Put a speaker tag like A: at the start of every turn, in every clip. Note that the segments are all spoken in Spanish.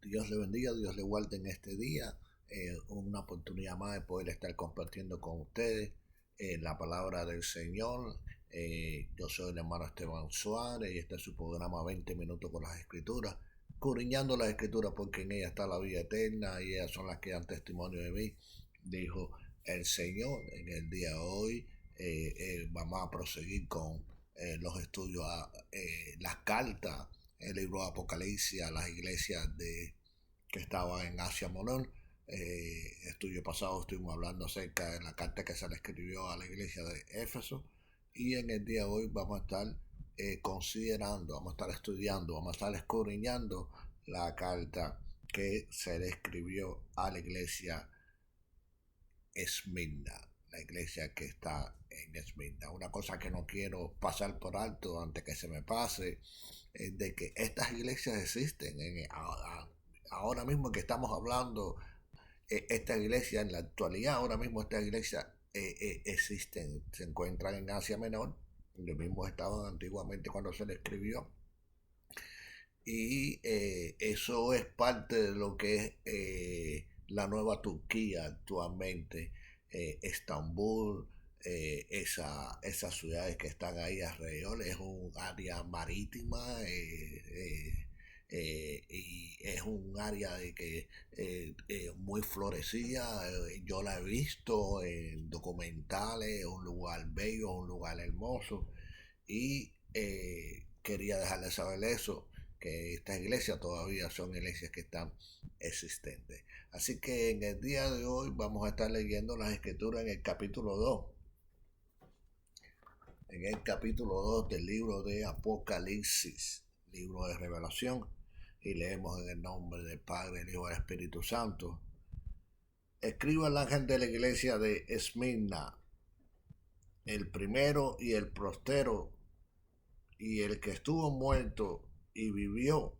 A: Dios le bendiga, Dios le guarde en este día. Una oportunidad más de poder estar compartiendo con ustedes la palabra del Señor. Yo soy el hermano Esteban Suárez y este es su programa 20 minutos con las Escrituras, escudriñando las Escrituras porque en ellas está la vida eterna y ellas son las que dan testimonio de mí, dijo el Señor. En el día de hoy vamos a proseguir con los estudios a las cartas, el libro de Apocalipsis a las iglesias que estaban en Asia Menor. Estudio pasado estuvimos hablando acerca de la carta que se le escribió a la iglesia de Éfeso, y en el día de hoy vamos a estar considerando, vamos a estar estudiando, vamos a estar escudriñando la carta que se le escribió a la iglesia Esmirna, la iglesia que está en Esmirna. Una cosa que no quiero pasar por alto antes que se me pase es de que estas iglesias existen ahora mismo que estamos hablando. Esta iglesia en la actualidad, ahora mismo estas iglesias existen, se encuentran en Asia Menor, donde mismo estaban antiguamente cuando se le escribió, y eso es parte de lo que es la nueva Turquía actualmente, Estambul, esas ciudades que están ahí alrededor. Es un área marítima, y es un área de que muy florecida. Yo la he visto en documentales, un lugar bello, un lugar hermoso, y quería dejarles saber eso, que estas iglesias todavía son iglesias que están existentes. Así que en el día de hoy vamos a estar leyendo las escrituras en el capítulo 2, en el capítulo 2 del libro de Apocalipsis, libro de revelación, y leemos en el nombre del Padre, del Hijo y del Espíritu Santo. Escribo al ángel de la iglesia de Esmirna, el primero y el prostero y el que estuvo muerto y vivió,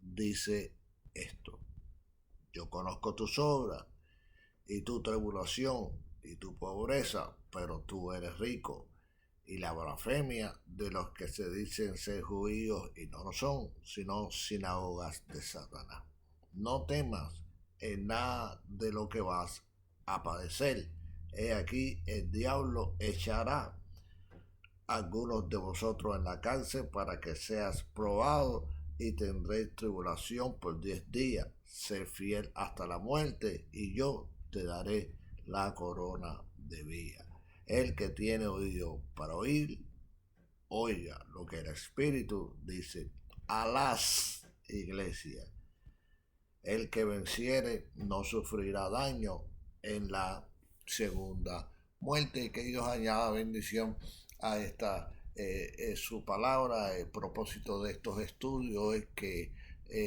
A: dice esto: yo conozco tus obras y tu tribulación y tu pobreza, pero tú eres rico, y la blasfemia de los que se dicen ser judíos y no lo son, sino sinagogas de Satanás. No temas en nada de lo que vas a padecer. He aquí, el diablo echará algunos de vosotros en la cárcel para que seas probado, y tendréis tribulación por 10 días. Sé fiel hasta la muerte, y yo te daré la corona de vida. El que tiene oído para oír, oiga lo que el Espíritu dice a las iglesias. El que venciere no sufrirá daño en la segunda muerte. Y que Dios añada bendición a esta su palabra. El propósito de estos estudios es que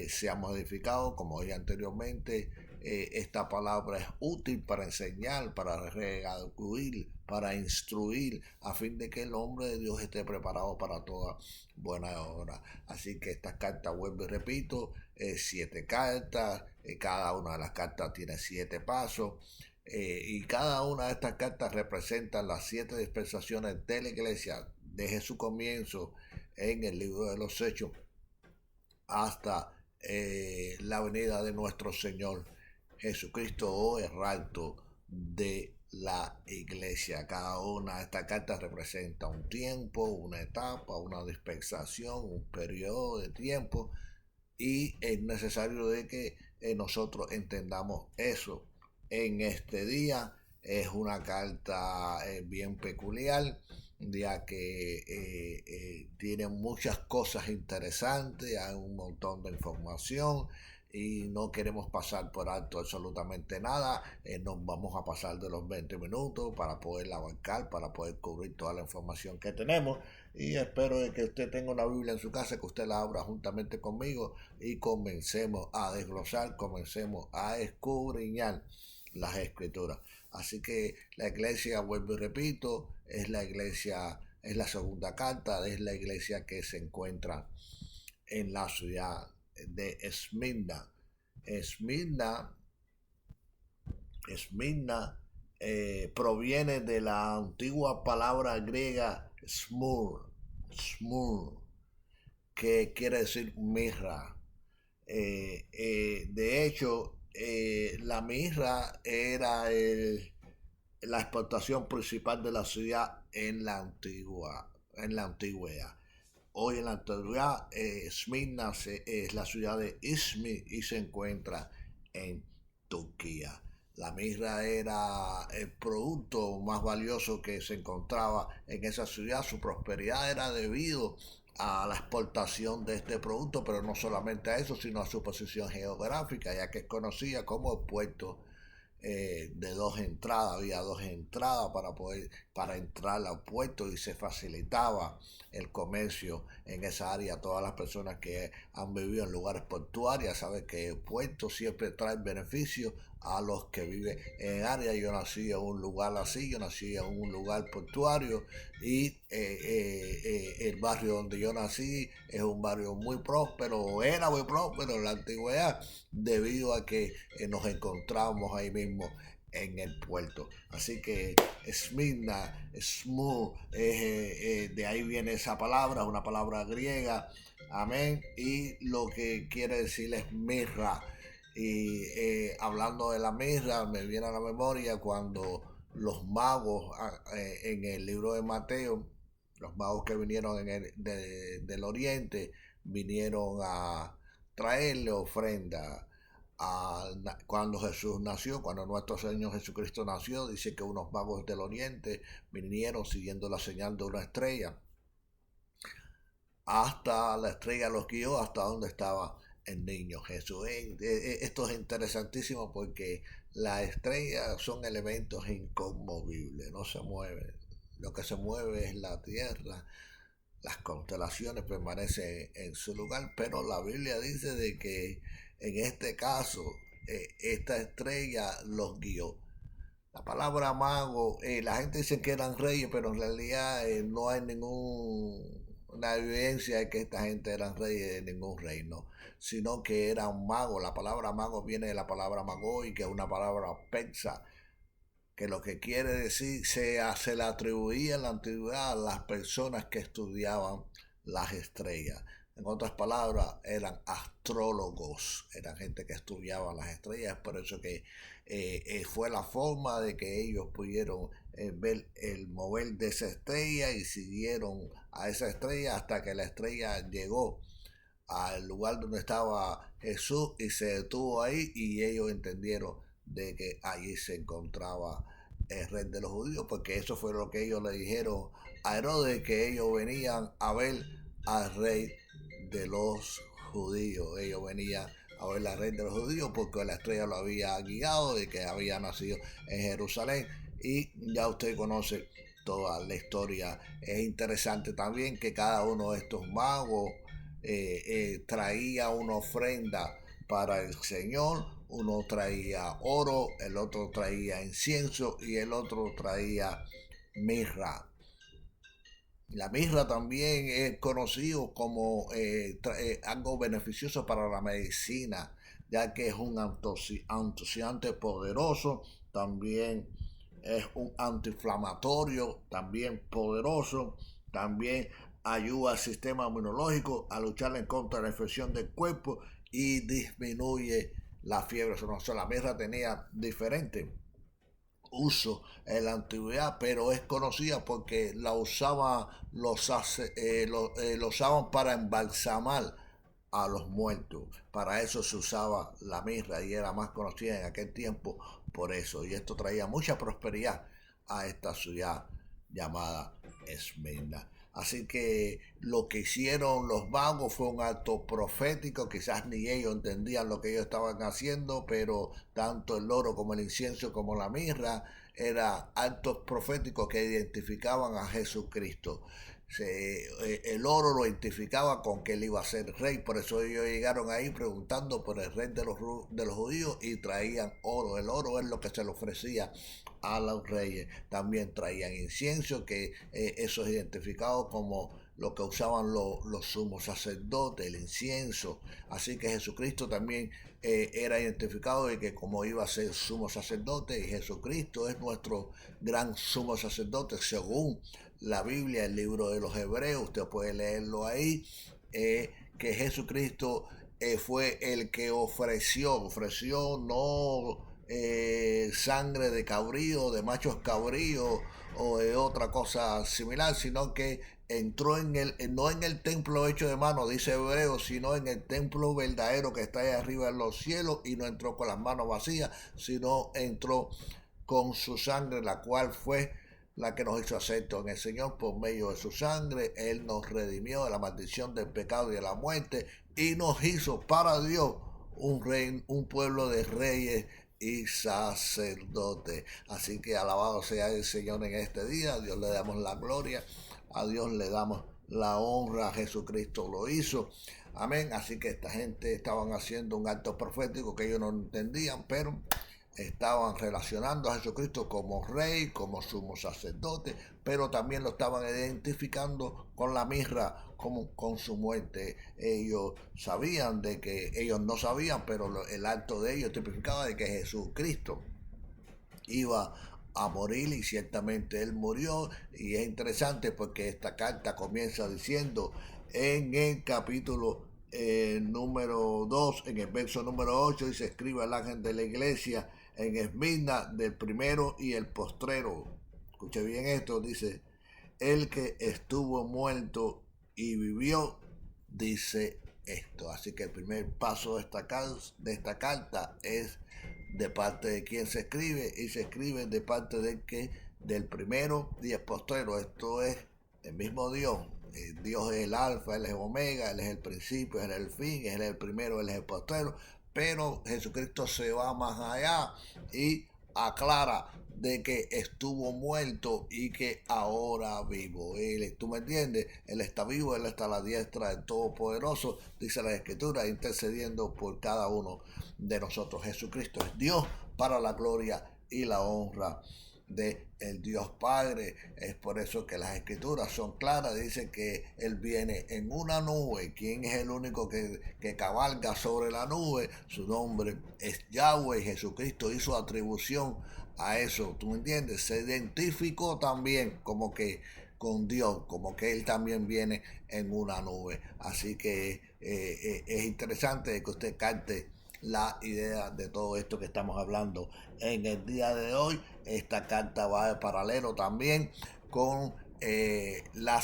A: seamos edificados, como dije anteriormente. Esta palabra es útil para enseñar, para redarguir, para instruir, a fin de que el hombre de Dios esté preparado para toda buena obra. Así que estas cartas, vuelvo y repito, 7 cartas, cada una de las cartas tiene 7 pasos, y cada una de estas cartas representa las 7 dispensaciones de la iglesia, desde su comienzo en el libro de los Hechos hasta la venida de nuestro Señor Jesucristo, o el rapto de la iglesia. Cada una de estas cartas representa un tiempo, una etapa, una dispensación, un periodo de tiempo, y es necesario de que nosotros entendamos eso. En este día es una carta bien peculiar, ya que tiene muchas cosas interesantes, hay un montón de información y no queremos pasar por alto absolutamente nada. Nos vamos a pasar de los 20 minutos para poder abarcar, para poder cubrir toda la información que tenemos, y espero de que usted tenga una Biblia en su casa, que usted la abra juntamente conmigo y comencemos a desglosar, comencemos a escudriñar las escrituras. Así que la iglesia, vuelvo y repito, es la iglesia, es la segunda carta, es la iglesia que se encuentra en la ciudad de Esmirna. Esmirna, Esmirna proviene de la antigua palabra griega smur, que quiere decir mirra. De hecho, la mirra era la exportación principal de la ciudad en la antigüedad. Hoy en la actualidad, Smyrna es la ciudad de Izmir y se encuentra en Turquía. La mirra era el producto más valioso que se encontraba en esa ciudad. Su prosperidad era debido a la exportación de este producto, pero no solamente a eso, sino a su posición geográfica, ya que es conocida como el puerto de dos entradas, había dos entradas para entrar al puerto y se facilitaba el comercio en esa área. Todas las personas que han vivido en lugares portuarios saben que el puerto siempre trae beneficios a los que viven en área. Yo nací en un lugar así, yo nací en un lugar portuario y el barrio donde yo nací es un barrio muy próspero, era muy próspero en la antigüedad, debido a que nos encontramos ahí mismo en el puerto. Así que Smyrna, Smur, de ahí viene esa palabra, una palabra griega, amén, y lo que quiere decir es mirra. Y hablando de la mirra, me viene a la memoria cuando los magos en el libro de Mateo, los magos que vinieron del oriente, vinieron a traerle ofrenda cuando Jesús nació, cuando nuestro Señor Jesucristo nació. Dice que unos magos del oriente vinieron siguiendo la señal de una estrella. Hasta la estrella los guió hasta donde estaba el niño Jesús. Esto es interesantísimo porque las estrellas son elementos inconmovibles, no se mueven. Lo que se mueve es la tierra, las constelaciones permanecen en su lugar, pero la Biblia dice de que en este caso esta estrella los guió. La palabra mago, la gente dice que eran reyes, pero en realidad no hay ninguna evidencia de que esta gente eran reyes de ningún reino, sino que eran magos. La palabra mago viene de la palabra magoi, que es una palabra persa, que lo que quiere decir se le atribuía en la antigüedad a las personas que estudiaban las estrellas. En otras palabras, eran astrólogos, eran gente que estudiaba las estrellas, por eso que fue la forma de que ellos pudieron ver el mover de esa estrella y siguieron a esa estrella hasta que la estrella llegó al lugar donde estaba Jesús y se detuvo ahí, y ellos entendieron de que allí se encontraba el rey de los judíos, porque eso fue lo que ellos le dijeron a Herodes, que ellos venían a ver al rey de los judíos. Ellos venían a ver al rey de los judíos porque la estrella lo había guiado, de que había nacido en Jerusalén, y ya usted conoce toda la historia. Es interesante también que cada uno de estos magos traía una ofrenda para el Señor. Uno traía oro, el otro traía incienso y el otro traía mirra. La mirra también es conocido como algo beneficioso para la medicina, ya que es un antioxidante poderoso, también es un antiinflamatorio, también poderoso, también ayuda al sistema inmunológico a luchar en contra de la infección del cuerpo y disminuye la fiebre. O sea, la mirra tenía diferentes uso en la antigüedad, pero es conocida porque la usaban lo usaban para embalsamar a los muertos. Para eso se usaba la mirra y era más conocida en aquel tiempo por eso. Y esto traía mucha prosperidad a esta ciudad llamada Esmirna. Así que lo que hicieron los magos fue un acto profético. Quizás ni ellos entendían lo que ellos estaban haciendo, pero tanto el oro como el incienso como la mirra eran actos proféticos que identificaban a Jesucristo. El oro lo identificaba con que él iba a ser rey, por eso ellos llegaron ahí preguntando por el rey de los judíos y traían oro. El oro es lo que se le ofrecía a los reyes. También traían incienso, que eso es identificado como lo que usaban los sumos sacerdotes, el incienso. Así que Jesucristo también era identificado de que como iba a ser sumo sacerdote, y Jesucristo es nuestro gran sumo sacerdote según la Biblia, el libro de los Hebreos. Usted puede leerlo ahí, que Jesucristo fue el que ofreció no sangre de cabrío, de machos cabríos o de otra cosa similar, sino que entró no en el templo hecho de mano, dice Hebreo, sino en el templo verdadero que está ahí arriba en los cielos, y no entró con las manos vacías, sino entró con su sangre, la cual fue la que nos hizo acepto en el Señor. Por medio de su sangre Él nos redimió de la maldición del pecado y de la muerte, y nos hizo para Dios un pueblo de reyes y sacerdotes. Así que alabado sea el Señor en este día. A Dios le damos la gloria, a Dios le damos la honra. Jesucristo lo hizo. Amén. Así que esta gente estaban haciendo un acto profético que ellos no entendían, pero estaban relacionando a Jesucristo como rey, como sumo sacerdote, pero también lo estaban identificando con la mirra, como con su muerte. Ellos sabían de que, ellos no sabían, pero el acto de ellos tipificaba de que Jesucristo iba a morir, y ciertamente Él murió. Y es interesante porque esta carta comienza diciendo en el capítulo número 2, en el verso número 8, dice: escribe al ángel de la iglesia en Esmirna, del primero y el postrero. Escuche bien esto, dice: el que estuvo muerto y vivió, dice esto. Así que el primer paso de esta carta es de parte de quien se escribe, y se escribe de parte del primero y el postrero. Esto es el mismo Dios. Dios es el alfa, Él es el omega, Él es el principio, Él es el fin, Él es el primero, Él es el postrero. Pero Jesucristo se va más allá y aclara de que estuvo muerto y que ahora vivo. ¿Tú me entiendes? Él está vivo, Él está a la diestra del Todopoderoso, dice la Escritura, intercediendo por cada uno de nosotros. Jesucristo es Dios, para la gloria y la honra de el Dios Padre. Es por eso que las Escrituras son claras. Dice que Él viene en una nube. ¿Quién es el único que cabalga sobre la nube? Su nombre es Yahweh. Jesucristo hizo atribución a eso. ¿Tú me entiendes? Se identificó también como que con Dios, como que Él también viene en una nube. Así que es interesante que usted capte la idea de todo esto que estamos hablando en el día de hoy. Esta carta va de paralelo también con la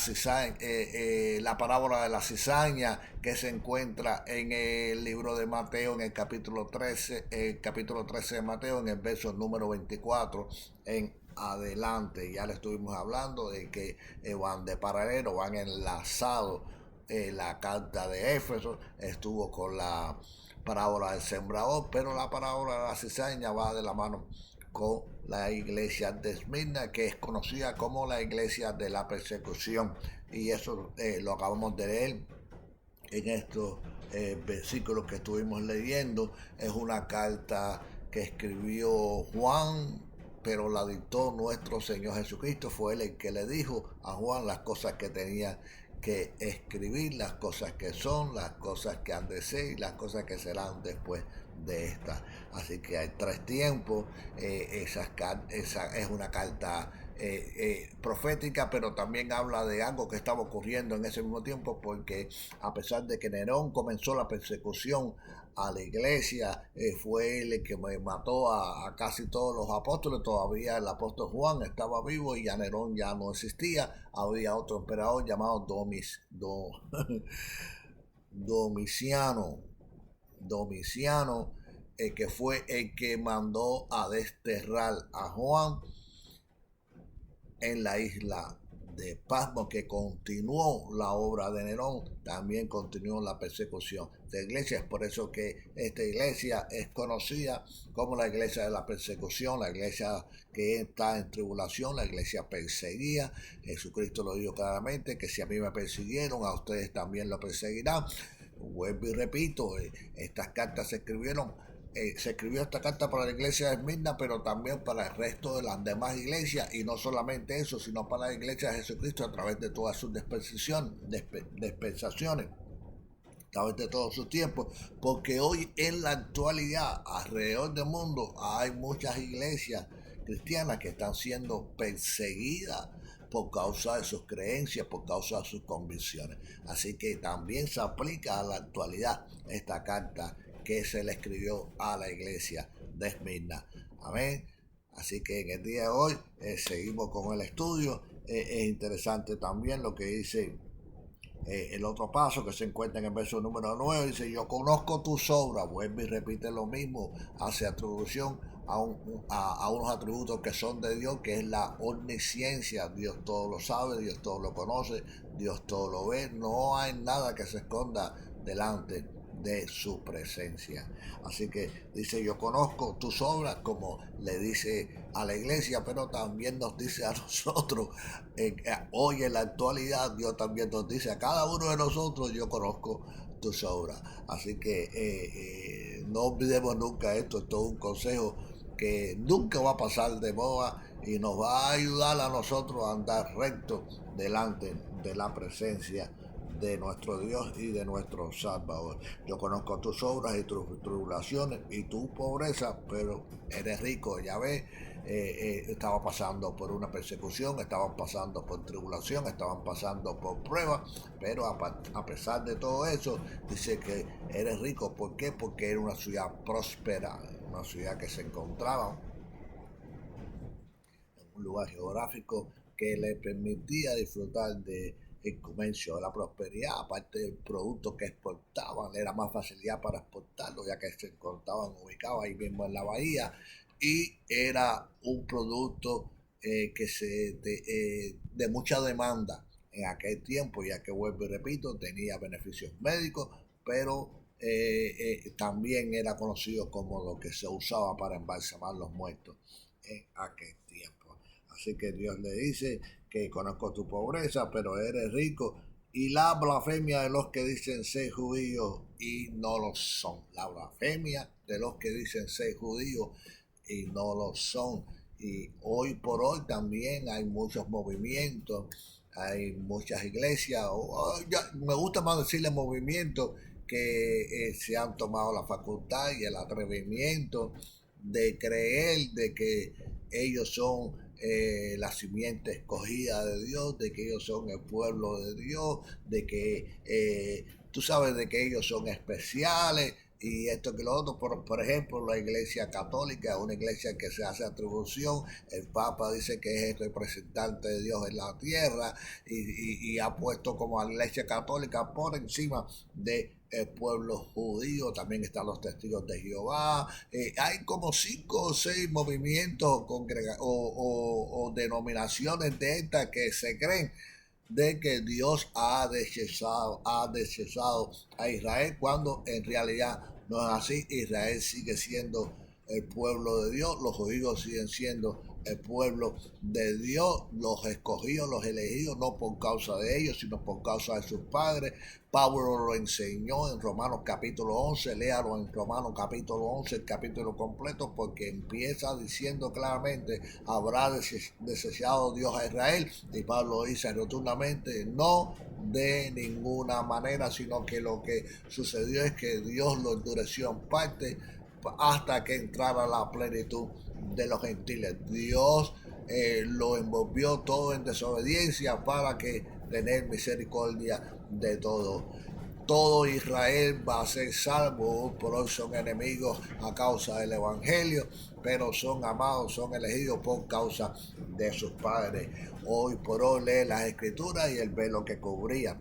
A: parábola de la cizaña, que se encuentra en el libro de Mateo, en el capítulo 13 de Mateo, en el verso número 24 en adelante. Ya le estuvimos hablando de que van de paralelo, van enlazados. La carta de Éfeso estuvo con la parábola del sembrador, pero la parábola de la cizaña va de la mano con la iglesia de Esmirna, que es conocida como la iglesia de la persecución. Y eso lo acabamos de leer en estos versículos que estuvimos leyendo. Es una carta que escribió Juan, pero la dictó nuestro Señor Jesucristo. Fue Él el que le dijo a Juan las cosas que tenía que escribir, las cosas que son, las cosas que han de ser y las cosas que serán después de esta. Así que hay tres tiempos. Esa es una carta profética, pero también habla de algo que estaba ocurriendo en ese mismo tiempo, porque a pesar de que Nerón comenzó la persecución a la iglesia, fue él el que mató a casi todos los apóstoles. Todavía el apóstol Juan estaba vivo y ya Nerón ya no existía. Había otro emperador llamado Domiciano, que fue el que mandó a desterrar a Juan en la isla de Pasmo, que continuó la obra de Nerón, también continuó la persecución de iglesia. Es por eso que esta iglesia es conocida como la iglesia de la persecución, la iglesia que está en tribulación, la iglesia perseguida. Jesucristo lo dijo claramente, que si a mí me persiguieron, a ustedes también lo perseguirán. Vuelvo y repito, estas cartas se escribió esta carta para la iglesia de Esmirna, pero también para el resto de las demás iglesias, y no solamente eso, sino para la iglesia de Jesucristo a través de todas sus dispensaciones, a través de todos sus tiempos, porque hoy en la actualidad alrededor del mundo hay muchas iglesias cristianas que están siendo perseguidas por causa de sus creencias, por causa de sus convicciones. Así que también se aplica a la actualidad esta carta que se le escribió a la iglesia de Esmirna. Amén. Así que en el día de hoy seguimos con el estudio. Es interesante también lo que dice el otro paso que se encuentra en el verso número 9. Dice: yo conozco tus obras. Vuelve y repite lo mismo, hace atribución a unos atributos que son de Dios, que es la omnisciencia. Dios todo lo sabe, Dios todo lo conoce, Dios todo lo ve. No hay nada que se esconda delante de su presencia. Así que dice: yo conozco tus obras, como le dice a la iglesia, pero también nos dice a nosotros. Hoy en la actualidad Dios también nos dice a cada uno de nosotros: yo conozco tus obras. Así que no olvidemos nunca esto. Esto es un consejo que nunca va a pasar de moda y nos va a ayudar a nosotros a andar recto delante de la presencia de nuestro Dios y de nuestro Salvador. Yo conozco tus obras y tus tribulaciones y tu pobreza, pero eres rico. Ya ves, estaba pasando por una persecución, estaban pasando por tribulación, estaban pasando por pruebas, pero a pesar de todo eso, dice que eres rico. ¿Por qué? Porque era una ciudad próspera, una ciudad que se encontraba en un lugar geográfico que le permitía disfrutar de el comercio, de la prosperidad. Aparte del producto que exportaban, era más facilidad para exportarlo, ya que se encontraban ubicados ahí mismo en la bahía, y era un producto de mucha demanda en aquel tiempo, ya que, vuelvo y repito, tenía beneficios médicos, pero también era conocido como lo que se usaba para embalsamar los muertos en aquel tiempo. Así que Dios le dice que conozco tu pobreza, pero eres rico, y la blasfemia de los que dicen ser judíos y no lo son. La blasfemia de los que dicen ser judíos y no lo son. Y hoy por hoy también hay muchos movimientos, hay muchas iglesias, me gusta más decirle movimientos, que se han tomado la facultad y el atrevimiento de creer de que ellos son la simiente escogida de Dios, de que ellos son el pueblo de Dios, de que tú sabes de que ellos son especiales y esto que lo otro. Por ejemplo, la iglesia católica es una iglesia que se hace atribución. El Papa dice que es el representante de Dios en la tierra, y ha puesto como a la iglesia católica por encima de el pueblo judío. También están los testigos de Jehová. Hay como 5 o 6 movimientos o denominaciones de estas que se creen de que Dios ha desechado a Israel, cuando en realidad no es así. Israel sigue siendo el pueblo de Dios, los judíos siguen siendo el pueblo de Dios, los escogidos, los elegidos, no por causa de ellos, sino por causa de sus padres. Pablo lo enseñó en Romanos capítulo 11, léalo en Romanos capítulo 11, el capítulo completo, porque empieza diciendo claramente: habrá desechado Dios a Israel, y Pablo dice rotundamente: no de ninguna manera, sino que lo que sucedió es que Dios lo endureció en parte hasta que entrara la plenitud de los gentiles. Dios lo envolvió todo en desobediencia para que tener misericordia de todo. Todo Israel va a ser salvo. Por hoy son enemigos a causa del evangelio, pero son amados, son elegidos por causa de sus padres. Hoy por hoy lee las escrituras y él ve lo que cubría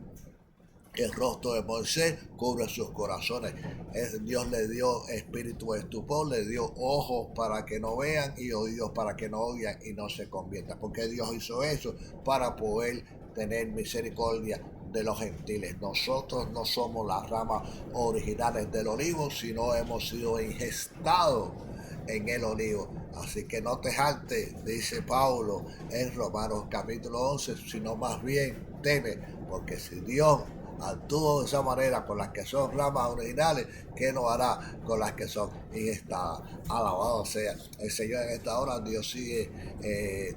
A: el rostro de Moisés, cubre sus corazones. Dios le dio espíritu de estupor, le dio ojos para que no vean y oídos para que no oigan y no se conviertan. Porque Dios hizo eso para poder tener misericordia de los gentiles. Nosotros no somos las ramas originales del olivo, sino hemos sido ingestados en el olivo. Así que no te jaltes, dice Pablo en Romanos capítulo 11, sino más bien teme, porque si Dios actúa de esa manera con las que son ramas originales, ¿qué no hará con las que son ingestadas? Alabado sea el Señor. En esta hora Dios sigue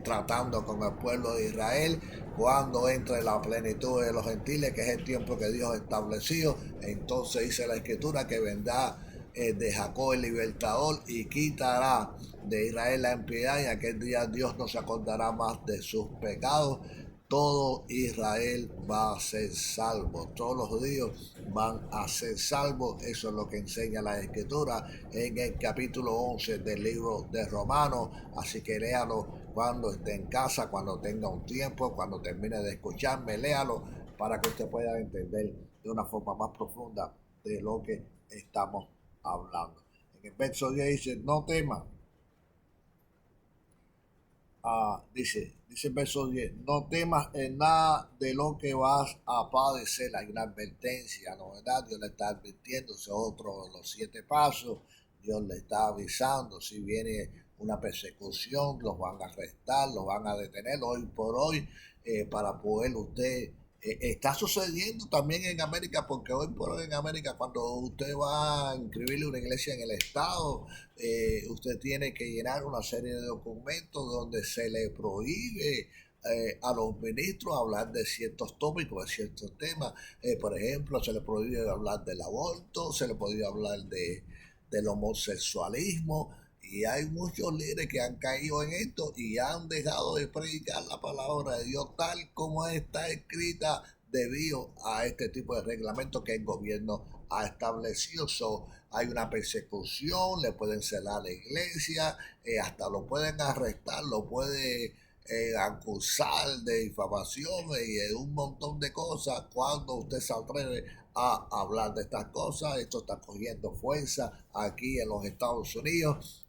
A: tratando con el pueblo de Israel. Cuando entre la plenitud de los gentiles, que es el tiempo que Dios ha establecido, entonces dice la Escritura que vendrá de Jacob el libertador y quitará de Israel la impiedad, y aquel día Dios no se acordará más de sus pecados. todo Israel va a ser salvo. Todos los judíos van a ser salvos. Eso es lo que enseña la Escritura en el capítulo 11 del libro de Romanos. Así que léalo cuando esté en casa, cuando tenga un tiempo, cuando termine de escucharme, léalo para que usted pueda entender de una forma más profunda de lo que estamos hablando. En el verso 10 dice, no temas. Dice el verso 10, no temas en nada de lo que vas a padecer. Hay una advertencia, ¿no? ¿Verdad? Dios le está advirtiendo, ese otro de los 7 pasos. Dios le está avisando, si viene una persecución, los van a arrestar, los van a detener hoy por hoy, para poder usted... está sucediendo también en América, porque hoy por hoy en América, cuando usted va a inscribirle una iglesia en el estado, usted tiene que llenar una serie de documentos donde se le prohíbe a los ministros hablar de ciertos tópicos, de ciertos temas. Por ejemplo, se le prohíbe hablar del aborto, se le prohíbe hablar del homosexualismo. Y hay muchos líderes que han caído en esto y han dejado de predicar la palabra de Dios tal como está escrita debido a este tipo de reglamentos que el gobierno ha establecido. Hay una persecución, le pueden cerrar la iglesia, hasta lo pueden arrestar, lo pueden acusar de difamación y de un montón de cosas cuando usted se atreve a hablar de estas cosas. Esto está cogiendo fuerza aquí en los Estados Unidos.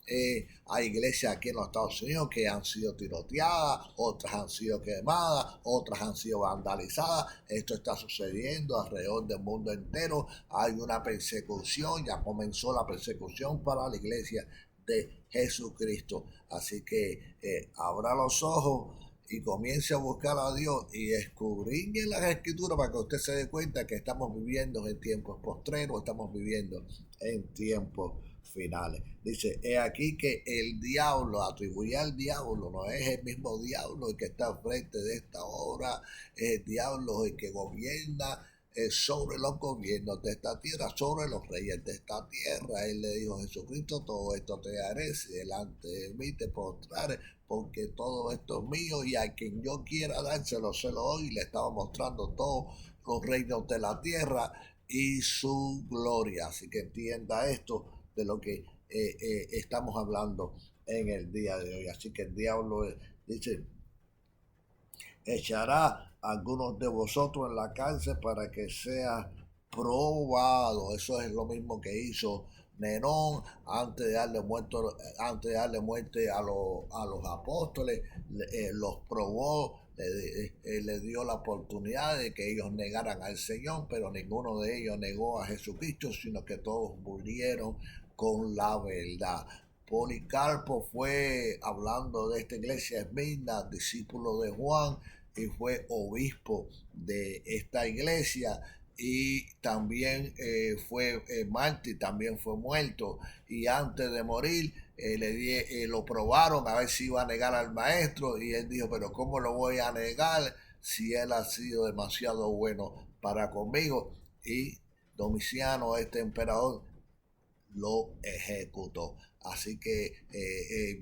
A: Hay iglesias aquí en los Estados Unidos que han sido tiroteadas, otras han sido quemadas, otras han sido vandalizadas. Esto está sucediendo alrededor del mundo entero. Hay una persecución, ya comenzó la persecución para la iglesia de Jesucristo. Así que abra los ojos y comience a buscar a Dios y escudriñe las escrituras para que usted se dé cuenta que estamos viviendo en tiempos postreros, estamos viviendo en tiempos finales. Dice, he aquí que el diablo, atribuye al diablo, no es el mismo diablo el que está al frente de esta obra, es el diablo el que gobierna sobre los gobiernos de esta tierra, sobre los reyes de esta tierra. Él le dijo a Jesucristo, todo esto te haré si delante de mí te postraré, porque todo esto es mío y a quien yo quiera dárselo se lo doy. Le estaba mostrando todos los reinos de la tierra y su gloria. Así que entienda esto de lo que estamos hablando en el día de hoy. Así que el diablo dice, echará a algunos de vosotros en la cárcel para que sea probado. Eso es lo mismo que hizo Nerón antes de darle muerte a los apóstoles. Los probó, le dio la oportunidad de que ellos negaran al Señor, pero ninguno de ellos negó a Jesucristo, sino que todos murieron con la verdad. Policarpo fue, hablando de esta iglesia, Esmirna, discípulo de Juan, y fue obispo de esta iglesia, y también fue mártir, también fue muerto, y antes de morir lo probaron a ver si iba a negar al maestro, y él dijo, pero ¿cómo lo voy a negar si él ha sido demasiado bueno para conmigo? Y Domiciano, este emperador, lo ejecutó. Así que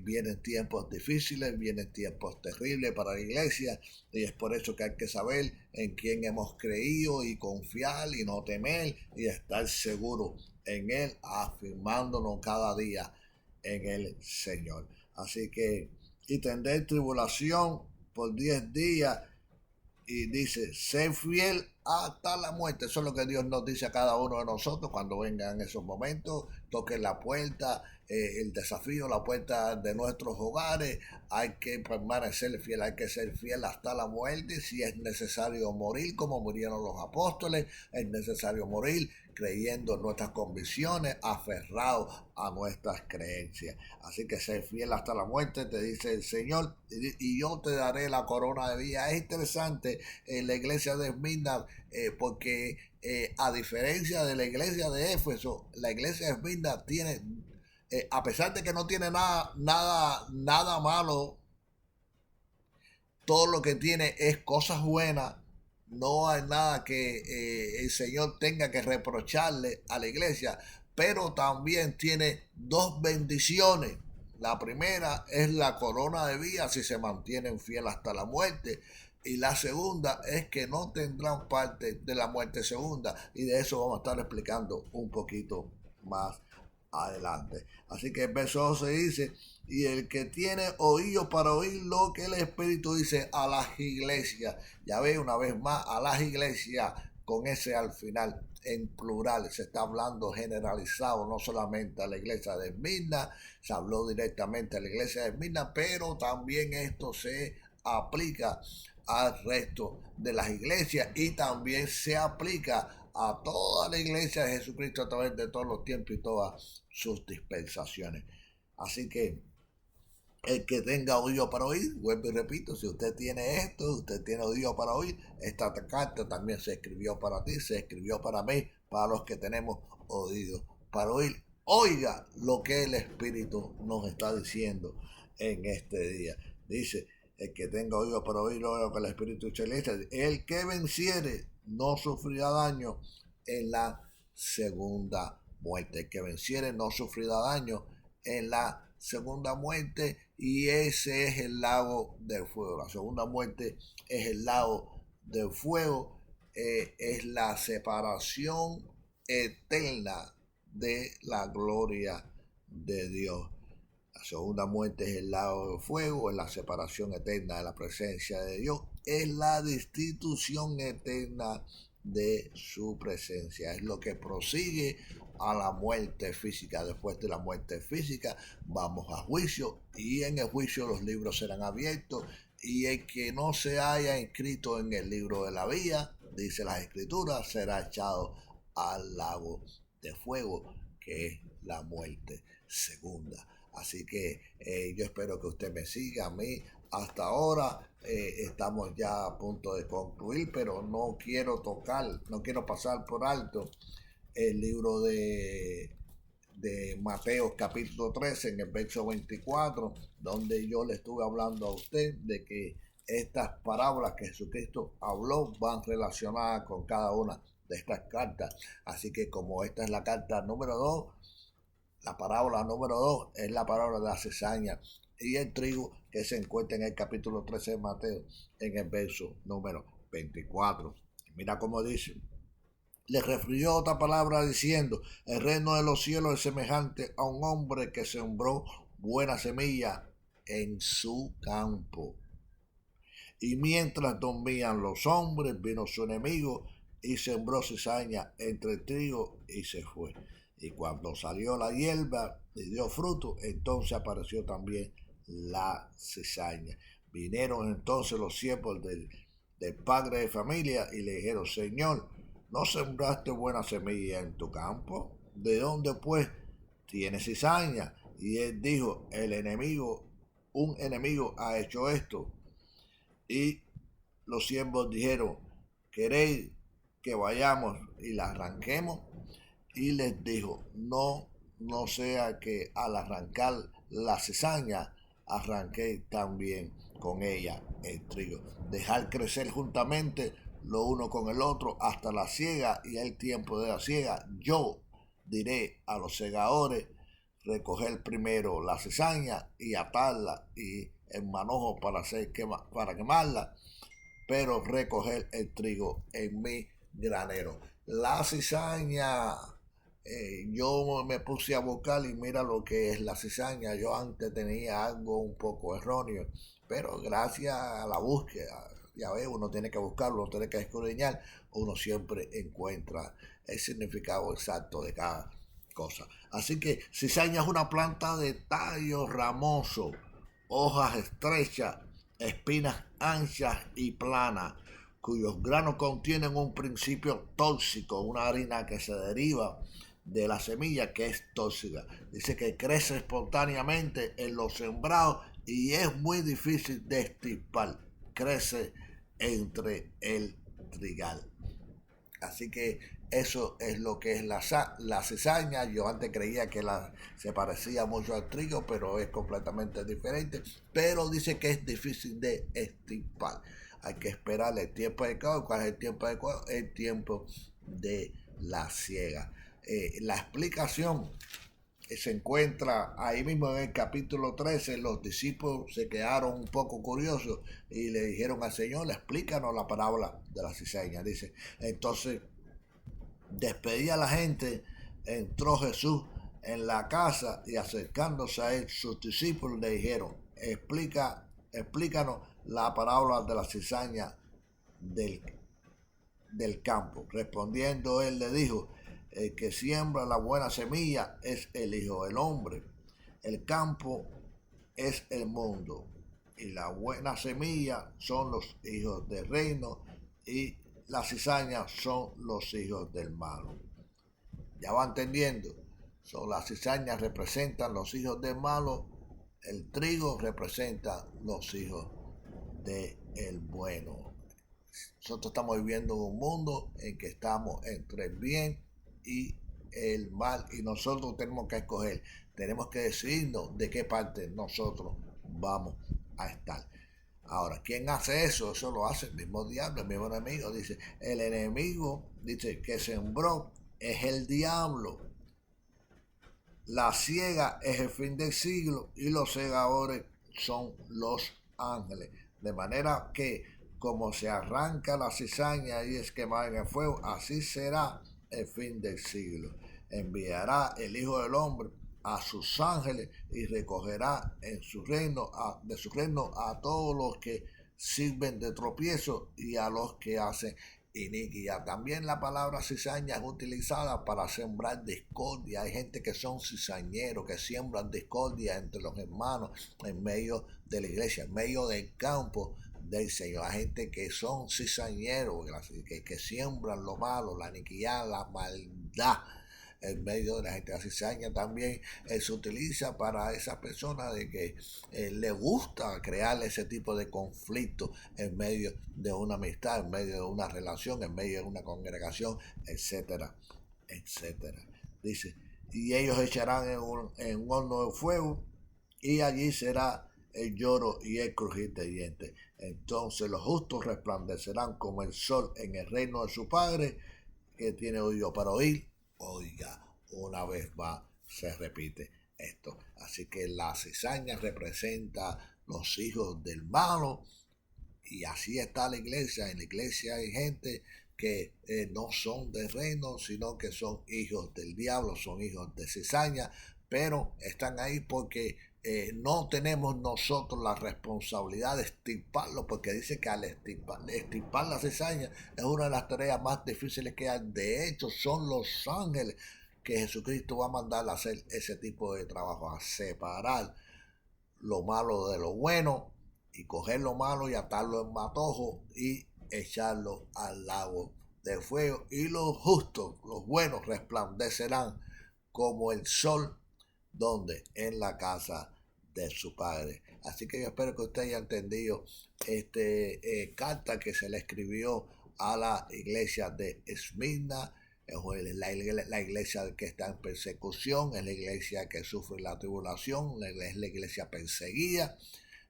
A: vienen tiempos difíciles, vienen tiempos terribles para la iglesia, y es por eso que hay que saber en quién hemos creído y confiar y no temer y estar seguro en Él, afirmándonos cada día en el Señor. Así que, y tendré tribulación por 10 días, y dice, sé fiel hasta la muerte. Eso es lo que Dios nos dice a cada uno de nosotros cuando vengan esos momentos. Toquen la puerta, el desafío, la puerta de nuestros hogares. Hay que permanecer fiel, hay que ser fiel hasta la muerte. Si es necesario morir como murieron los apóstoles, es necesario morir creyendo en nuestras convicciones, aferrados a nuestras creencias. Así que ser fiel hasta la muerte, te dice el Señor, y yo te daré la corona de vida. Es interesante en la iglesia de Esmirna, porque a diferencia de la iglesia de Éfeso, la iglesia de Esmirna tiene, a pesar de que no tiene nada malo, todo lo que tiene es cosas buenas. No hay nada que el Señor tenga que reprocharle a la iglesia, pero también tiene 2 bendiciones. La primera es la corona de vida si se mantienen fiel hasta la muerte, Y la segunda es que no tendrán parte de la muerte segunda. Y de eso vamos a estar explicando un poquito más adelante. Así que el verso 12 dice, y el que tiene oído para oír lo que el Espíritu dice a las iglesias. Ya ve una vez más, a las iglesias con ese al final en plural, se está hablando generalizado, no solamente a la iglesia de Esmirna, se habló directamente a la iglesia de Esmirna, pero también esto se aplica al resto de las iglesias y también se aplica a toda la iglesia de Jesucristo a través de todos los tiempos y todas sus dispensaciones. Así que el que tenga oído para oír, vuelvo y repito, si usted tiene esto, usted tiene oído para oír, esta carta también se escribió para ti, se escribió para mí, para los que tenemos oído para oír. Oiga lo que el Espíritu nos está diciendo en este día. Dice, el que tenga oído para oír lo que el Espíritu dice, el que venciere no sufrirá daño en la segunda muerte. El que venciere no sufrirá daño en la segunda muerte, y ese es el lago del fuego. La segunda muerte es el lago del fuego, es la separación eterna de la gloria de Dios. La segunda muerte es el lago del fuego, es la separación eterna de la presencia de Dios, es la destitución eterna de su presencia, es lo que prosigue a la muerte física. Después de la muerte física vamos a juicio, y en el juicio los libros serán abiertos, y el que no se haya inscrito en el libro de la vida, dice las escrituras, será echado al lago de fuego, que es la muerte segunda. Así que yo espero que usted me siga a mí. Hasta ahora estamos ya a punto de concluir, pero no quiero pasar por alto el libro de Mateo capítulo 13 en el verso 24, donde yo le estuve hablando a usted de que estas parábolas que Jesucristo habló van relacionadas con cada una de estas cartas. Así que como esta es la carta número 2, la parábola número 2 es la parábola de la cizaña y el trigo, que se encuentra en el capítulo 13 de Mateo, en el verso número 24. Mira cómo dice. Le refirió otra palabra diciendo, el reino de los cielos es semejante a un hombre que sembró buena semilla en su campo. Y mientras dormían los hombres, vino su enemigo y sembró cizaña entre el trigo y se fue. Y cuando salió la hierba y dio fruto, entonces apareció también la cizaña. Vinieron entonces los siervos del padre de familia y le dijeron, Señor, ¿no sembraste buena semilla en tu campo? ¿De dónde pues tienes cizaña? Y él dijo, un enemigo ha hecho esto. Y los siervos dijeron, ¿queréis que vayamos y la arranquemos? Y les dijo, no sea que al arrancar la cizaña arranquéis también con ella el trigo. Dejar crecer juntamente lo uno con el otro hasta la siega, y el tiempo de la siega. Yo diré a los segadores, recoger primero la cizaña y atarla y el manojo para quemarla, pero recoger el trigo en mi granero. La cizaña, yo me puse a buscar y mira lo que es la cizaña. Yo antes tenía algo un poco erróneo, pero gracias a la búsqueda, ya ves, uno tiene que buscarlo, uno tiene que escudriñar, uno siempre encuentra el significado exacto de cada cosa. Así que cizaña es una planta de tallo ramoso, hojas estrechas, espinas anchas y planas, cuyos granos contienen un principio tóxico, una harina que se deriva de la semilla que es tóxica. Dice que crece espontáneamente en los sembrados y es muy difícil de extirpar. Crece entre el trigal. Así que eso es lo que es la cizaña. Yo antes creía que se parecía mucho al trigo, pero es completamente diferente. Pero dice que es difícil de extirpar. Hay que esperar el tiempo adecuado. ¿Cuál es el tiempo adecuado? El tiempo de la siega. La explicación se encuentra ahí mismo en el capítulo 13. Los discípulos se quedaron un poco curiosos y le dijeron al Señor, explícanos la parábola de la cizaña. Dice, entonces despedía a la gente, entró Jesús en la casa y acercándose a él, sus discípulos le dijeron, explícanos la parábola de la cizaña del, del campo. Respondiendo él le dijo, el que siembra la buena semilla es el Hijo del Hombre. El campo es el mundo y la buena semilla son los hijos del reino y las cizañas son los hijos del mal. Ya va entendiendo. Las cizañas representan los hijos del malo, el trigo representa los hijos del bueno. Nosotros estamos viviendo en un mundo en que estamos entre el bien y el mal y nosotros tenemos que escoger, tenemos que decidirnos de qué parte nosotros vamos a estar. Ahora, ¿quién hace eso? Eso lo hace el mismo diablo, el mismo enemigo. Dice, el enemigo, dice, que sembró es el diablo. La siega es el fin del siglo y los segadores son los ángeles. De manera que como se arranca la cizaña y es quemada en el fuego, así será el fin del siglo. Enviará el Hijo del Hombre a sus ángeles y recogerá en su reino, de su reino a todos los que sirven de tropiezo y a los que hacen iniquidad. También la palabra cizaña es utilizada para sembrar discordia. Hay gente que son cizañeros, que siembran discordia entre los hermanos en medio de la iglesia, en medio del campo del Señor. Hay gente que son cizañeros, que siembran lo malo, la iniquidad, la maldad en medio de la gente. La cizaña también se utiliza para esas personas de que le gusta crear ese tipo de conflicto en medio de una amistad, en medio de una relación, en medio de una congregación, etcétera, etcétera. Dice, y ellos echarán en un horno de fuego y allí será el lloro y el crujir de dientes. Entonces los justos resplandecerán como el sol en el reino de su Padre. Que tiene oído para oír, oiga. Una vez más se repite esto. Así que la cizaña representa los hijos del malo y así está la iglesia. En la iglesia hay gente que no son del reino, sino que son hijos del diablo, son hijos de cizaña, pero están ahí porque no tenemos nosotros la responsabilidad de extirparlo, porque dice que al extirpar la cizaña es una de las tareas más difíciles que hay. De hecho, son los ángeles que Jesucristo va a mandar a hacer ese tipo de trabajo, a separar lo malo de lo bueno y coger lo malo y atarlo en matojo y echarlo al lago de fuego. Y los justos, los buenos, resplandecerán como el sol, donde en la casa de su Padre. Así que yo espero que usted haya entendido carta que se le escribió a la iglesia de Esmirna. Es la iglesia que está en persecución, es la iglesia que sufre la tribulación, es la iglesia perseguida,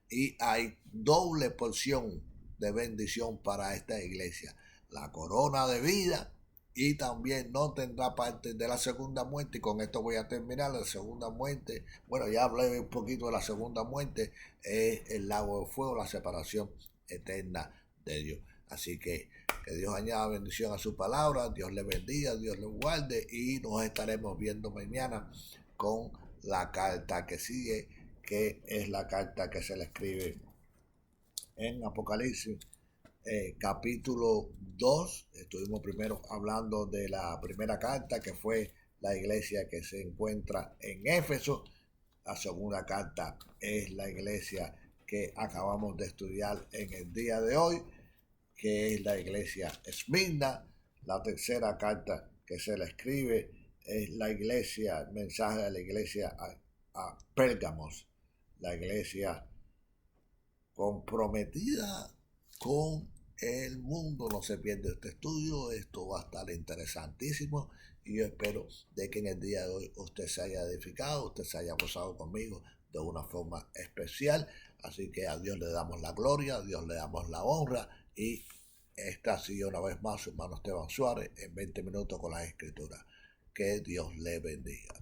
A: y hay doble porción de bendición para esta iglesia: la corona de vida, y también no tendrá parte de la segunda muerte. Y con esto voy a terminar. La segunda muerte, bueno, ya hablé un poquito de la segunda muerte, es el lago de fuego, la separación eterna de Dios. Así que Dios añada bendición a su palabra, Dios le bendiga, Dios le guarde, y nos estaremos viendo mañana con la carta que sigue, que es la carta que se le escribe en Apocalipsis capítulo 2. Estuvimos primero hablando de la primera carta, que fue la iglesia que se encuentra en Éfeso. La segunda carta es la iglesia que acabamos de estudiar en el día de hoy, que es la iglesia Esmirna. La tercera carta que se le escribe es la iglesia, el mensaje de la iglesia a Pérgamos, la iglesia comprometida con el mundo. No se pierde este estudio, esto va a estar interesantísimo, y yo espero de que en el día de hoy usted se haya edificado, usted se haya gozado conmigo de una forma especial. Así que a Dios le damos la gloria, a Dios le damos la honra, y esta ha sido una vez más su hermano Esteban Suárez en 20 minutos con las Escrituras. Que Dios le bendiga.